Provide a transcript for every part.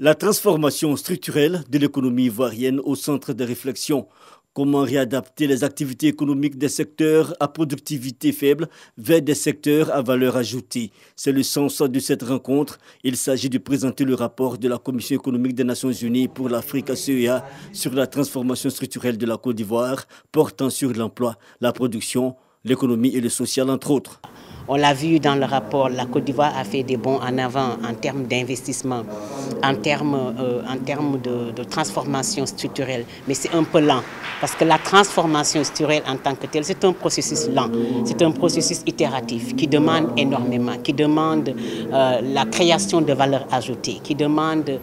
La transformation structurelle de l'économie ivoirienne au centre de réflexion. Comment réadapter les activités économiques des secteurs à productivité faible vers des secteurs à valeur ajoutée. C'est le sens de cette rencontre. Il s'agit de présenter le rapport de la Commission économique des Nations Unies pour l'Afrique CEA sur la transformation structurelle de la Côte d'Ivoire, portant sur l'emploi, la production, l'économie et le social, entre autres. On l'a vu dans le rapport, la Côte d'Ivoire a fait des bons en avant en termes d'investissement, en termes de transformation structurelle. Mais c'est un peu lent, parce que la transformation structurelle en tant que telle, c'est un processus lent, c'est un processus itératif qui demande énormément, qui demande la création de valeur ajoutée, qui demande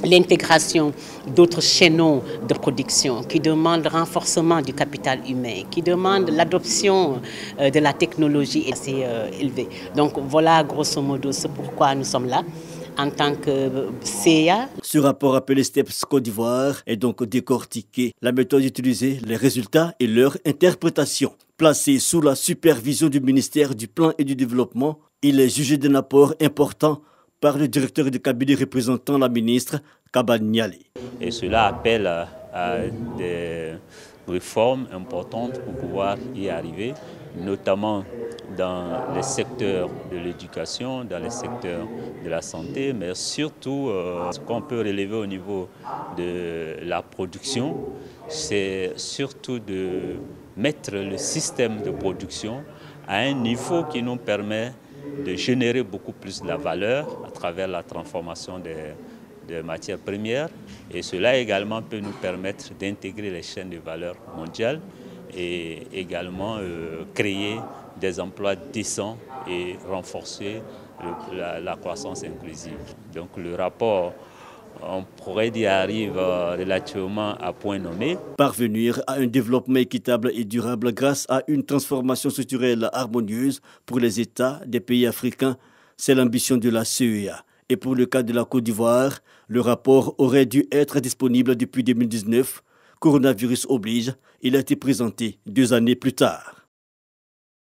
l'intégration d'autres chaînons de production, qui demande le renforcement du capital humain, qui demande l'adoption de la technologie assez élevée. Donc voilà grosso modo ce pourquoi nous sommes là en tant que CEA. Ce rapport appelé STEPS Côte d'Ivoire est donc décortiqué. La méthode utilisée, les résultats et leur interprétation. Placé sous la supervision du ministère du Plan et du Développement, il est jugé d'un apport important par le directeur de cabinet représentant la ministre, Kaba Niale. Et cela appelle à des réformes importantes pour pouvoir y arriver, notamment dans les secteurs de l'éducation, dans les secteurs de la santé, mais surtout ce qu'on peut relever au niveau de la production, c'est surtout de mettre le système de production à un niveau qui nous permet de générer beaucoup plus de la valeur à travers la transformation des matières premières. Et cela également peut nous permettre d'intégrer les chaînes de valeur mondiales et également créer des emplois décents et renforcer la croissance inclusive. Donc le rapport, on pourrait dire, arrive relativement à point nommé. Parvenir à un développement équitable et durable grâce à une transformation structurelle harmonieuse pour les États des pays africains, c'est l'ambition de la CEA. Et pour le cas de la Côte d'Ivoire, le rapport aurait dû être disponible depuis 2019. Coronavirus oblige, il a été présenté 2 années plus tard.